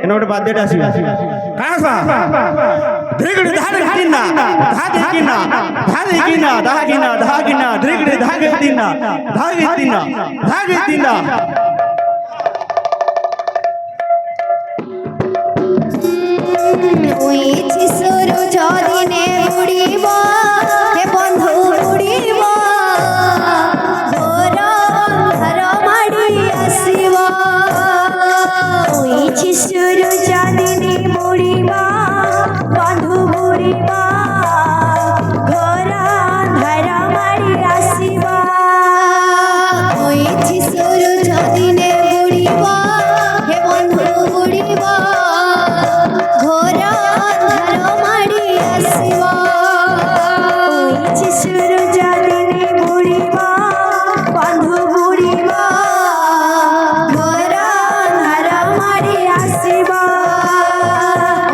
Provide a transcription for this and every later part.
N ଗୋଟେ ବାଦ୍ୟଟା ଆସିବା କାହା ଧିଗଡି ଧାଗେ ଦିନା ଧାଗେ କିନା ଧାଗେ କିନା ଧାଗିନା ଧାଗିନା ଧିଗଡି ଧାଗେ ଦିନା ଧାଗେ ଦିନା ଧାଗେ ଦିନା উইছি সুরু যদিনে উড়িব হে বন্ধু উড়িব ঘোর ঘর মাড়ি আসিব উইছি সুরু যদিনে উড়িব বন্ধু উড়িব ঘোর ঘর মাড়ি আসিব উইছি সুরু যদিনে উড়িব হে বন্ধু উড়িব ঘোর ঘর মাড়ি আসিব উইছি সুরু যদিনে উড়িব বন্ধু উড়িব ঘোর ঘর মাড়ি আসিব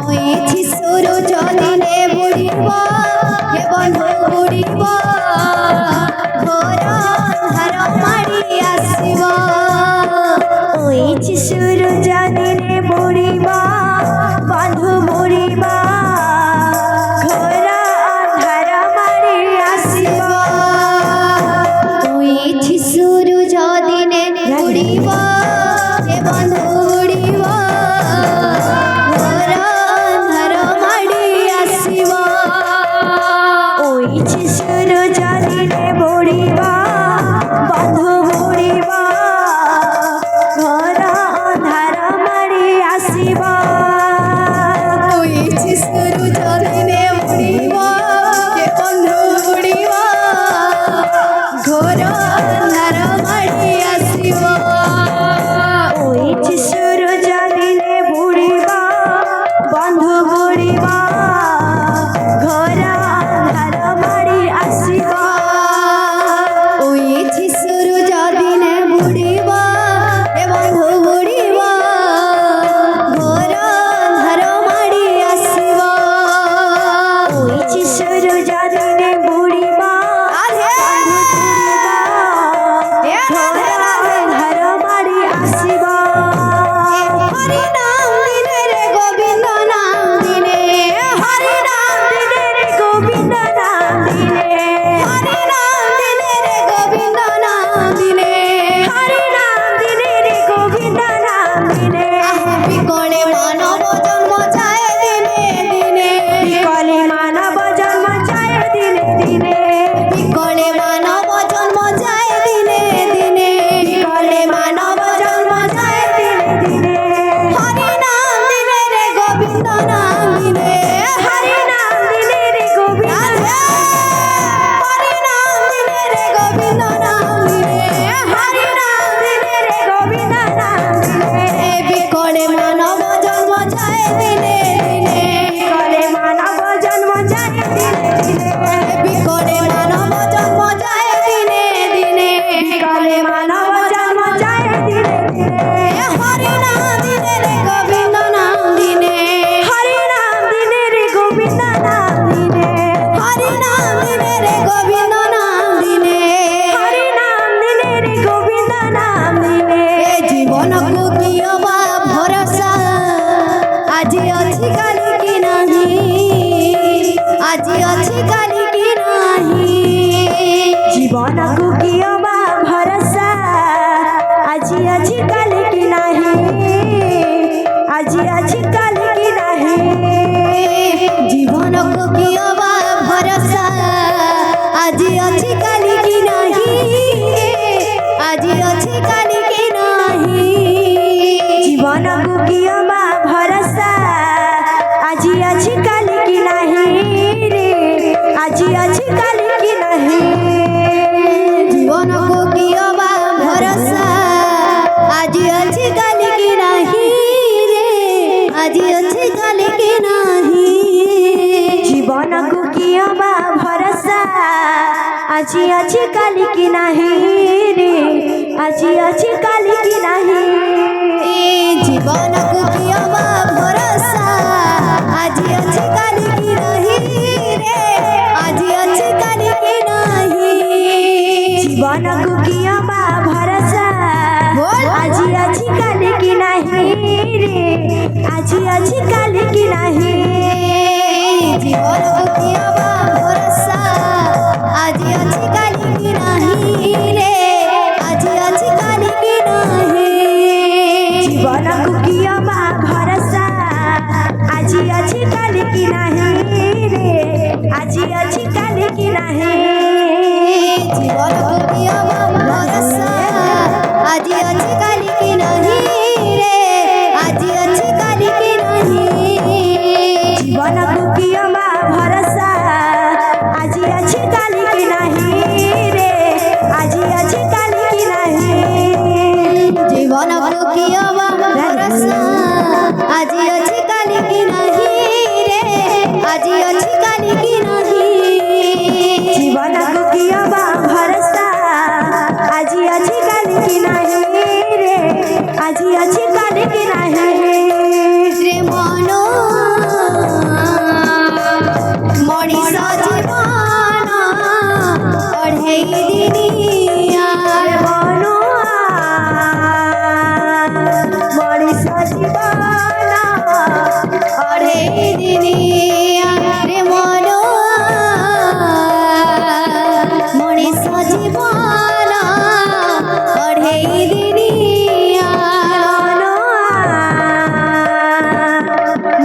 উইছি সুরু যদিনে উড়িব হে বন্ধু উড়িব ঘোর ঘর মাড়ি আসিব উইছি সুরু যদিনে উড়িব বন্ধু উড়িব ঘোর ঘর মাড়ি আসিব উইছি সুরু যদিনে উড়িব হে বন্ধু উড়িব ঘোর ঘর মাড়ি আসিব উইছি সুরু যদিনে উড়িব বন্ধু উড়িব ঘোর ঘর মাড়ি আসিব উইছি সুরু যদিনে উড়িব হে বন্ধু উড়িব ঘোর ঘর মাড়ি আসিব উইছি সুরু যদিনে উড়িব বন্ধু উড়িব ঘোর ঘর মাড়ি আসিব উইছি সুরু যদিনে উড়িব হে বন্ধু উড়িব ঘোর ঘর মাড়ি আসিব উইছি সুরু যদিনে উড়িব ঘোর ঘর মাড়ি আসিব হরি নাম দিনে রে গোবিন্দ নাম দিনে হরি নাম দিনে রে গোবিন্দ নাম দিনে হরি নাম দিনে রে গোবিন্দ নাম দিনে হরি নাম দিনে রে গোবিন্দ নাম দিনে বিকলে মানব জন্ম যায় দিনে দিনে বিকলে মানব জন্ম যায় দিনে দিনে বিকলে মানব জন্ম যায় দিনে দিনে বিকলে মানব জন্ম যায় দিনে দিনে হরি নাম দিনে রে গোবিন্দ নাম দিনে হরি নাম দিনে রে গোবিন্দ হরি নাম দিনে রে গোবিন্দ নাম দিনে হরি নাম দিনে রে গোবিন্দ নাম দিনে বিকলে মানব জন্ম যায় দিনে দিনে বিকলে মানব জন্ম যায় দিনে দিনে বিকলে মানব জন্ম যায় দিনে দিনে বিকলে মানব জন্ম যায় দিনে দিনে হরি নাম দিনে রে গোবিন্দ নাম দিনে হরি নাম দিনে রে গোবিন্দ নাম দিনে হরি নাম দিনে রে গোবিন্দ নাম দিনে হরি নাম দিনে রে গোবিন্দ নাম দিনে জীবনকু কিয় বা ভরসা আজি ଅଛି কালি কি নাহি আজি ଅଛି কালি কি নাহি জীবনকু কিয় বা ভরসা আজি ଅଛି কালি কি নাহি আজি ଅଛି কালি কি নাহি জীবনকু কিয় বা ভরসা আজি ଅଛି কালি কি নাহি আজি ଅଛି কালি কি নাহি জীবনকু কিয় বা ভরসা আজি ଅଛି কালি কি নাহি রে আজি ଅଛି কালি কি নাহি জীবনকু কিয় বা ভরসা আজি ଅଛି কালি কি নাহি রে আজি ଅଛି কালি কি নাহি জীবনকু কিয় বা ভরসা আজি ଅଛି কালি কি নাহি রে আজি ଅଛି কালি কি নাহি জীবনকু কিয় বা ভরসা আজি ଅଛି কালি কি নাহি রে আজি ଅଛି কালি কি নাহি জীবনকু কিয় বা ভরসা আজি ଅଛି কালি কি নাহি नहीं रे আজি আজি কালি কি নাহি জীবন কিয়া বা ভরসা আজি আজি কালি কি নাহি রে আজি আজি কালি কি নাহি জীবন কিয়া বা ভরসা আজি আজি কালি কি নাহি রে আজি আজি কালি কি নাহি জীবন কিয়া বা ভরসা আজি আজি কালি কি নাহি রে আজি আজি কালি কি নাহি জীবন কিয়া বা ভরসা আজি আজি কালি কি নাহি রে আজি আজি কালি কি নাহি জীবন কিয়া বা ভরসা আজি আজি কালি কি নাহি রে আজি আজি কালি কি নাহি জীবন কিয়া বা ভরসা আজি আজি কালি কি নাহি রে আজি আজি কালি কি নাহি রে মন মଣିଷ জীবন অঢ়েই দিনিয়া মন মଣିଷ জীবন অঢ়েই দিনিয়া রে মন মଣିଷ জীবন অঢ়েই দিনিয়া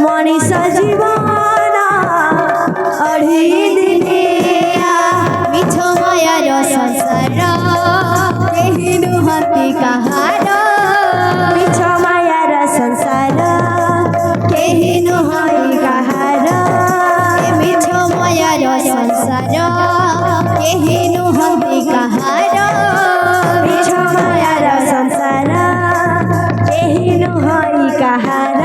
মଣିষ জীবন অঢ়েই দিনিয়া মিছ মায়ার সংসার কেহি নুহতি কাহার মিছ মায়ার সংসার কেহি নুহই কাহার মিছ মায়ার সংসার কেহি নুহতি কাহার মিছ মায়ার সংসার কেহি নুহই কাহার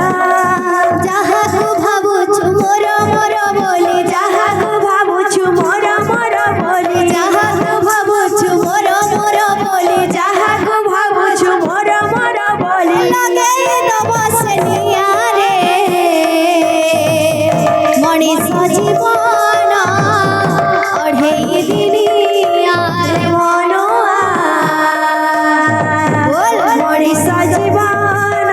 যাহাকু ভাবুଛୁ মোর মোর বলি যাহাকু ভাবুଛୁ মোর মোর বলি যাহাকু ভাবুଛୁ মোর মোর বলি যাহাকু ভাবুଛୁ মোর মোর বলি লগেই দব সেনিয়া রে মଣିষ জীবন অঢ়েই দিনিয়া রে মন বল মଣିষ জীবন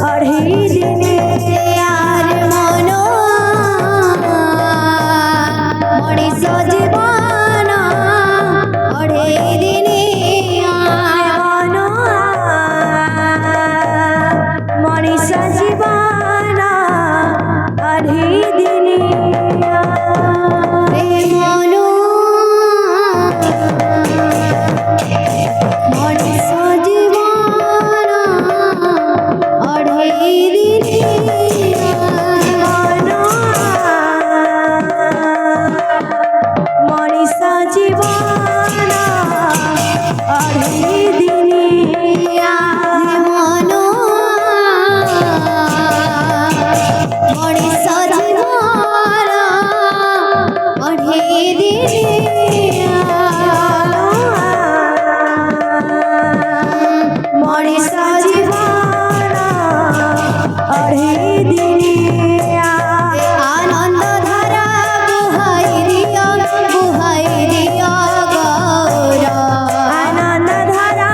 অঢ়েই দিনিয়া রে মন মଣିষ জীবন অঢ়েই দিনিয়া মন মଣିষ জীবন অঢ়েই দিনিয়া রে মন মଣିষ জীবন অঢ়েই দিনিয়া মন মনিষ জীবন অঢ়েই দিনিয়া মন মনিষ জীবন অঢ়েই দিনিয়া মনিষ জীবন অঢ়েই দিনিয়া আনন্দ ধারা বুহাই দিয় গৌর আনন্দ ধারা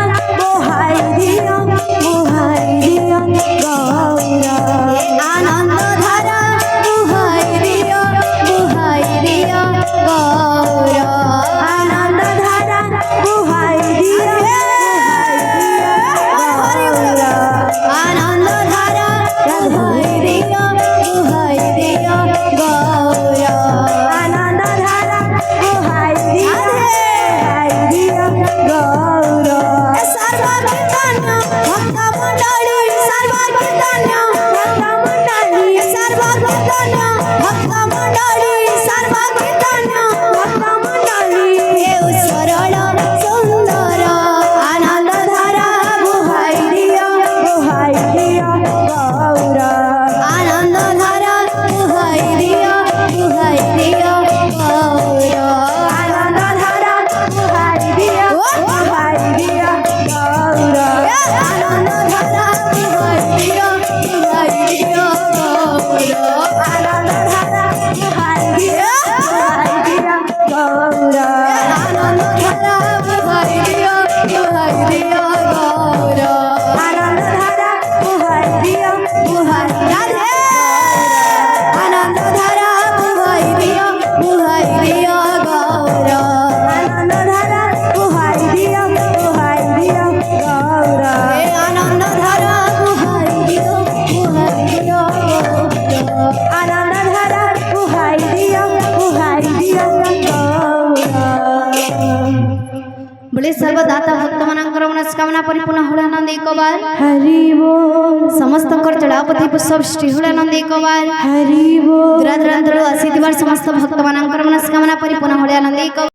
বুহাই দিয় গৌর আনন্দ ধারা বুহাই দিয় গৌর আনন্দ ধারা বুহাই দিয় গৌর আনন্দ ধারা বুহাই দিয় গৌর আনন্দ ধারা বুহাই দিয় গৌর সর্বকীর্তন্য ভক্ত মণ্ডলী সর্বকীর্তন্য ভক্ত মণ্ডলী সর্বকীর্তন্য ভক্ত মণ্ডলী সর্বকীর্তন্য ভক্ত মণ্ডলী হেউ সরল সুন্দর আনন্দ ধারা বুহাই দিয় গৌর আনন্দ ধারা বুহাই দিয় গৌর আনন্দ ধারা বুহাই দিয় গৌর আনন্দ ধারা বুহাই দিয় গৌর আনন্দ ধারা বুহাই দিয় मनस्कामना परिपूर्ण हुलानंद एक बार हरि बोल समस्त चढ़ापति पुष्प श्री हुलानंद एक बार हरि बोल दूरादूरांतरू आसी समस्त भक्त मनस्कामना परिपूर्ण हुलानंद एक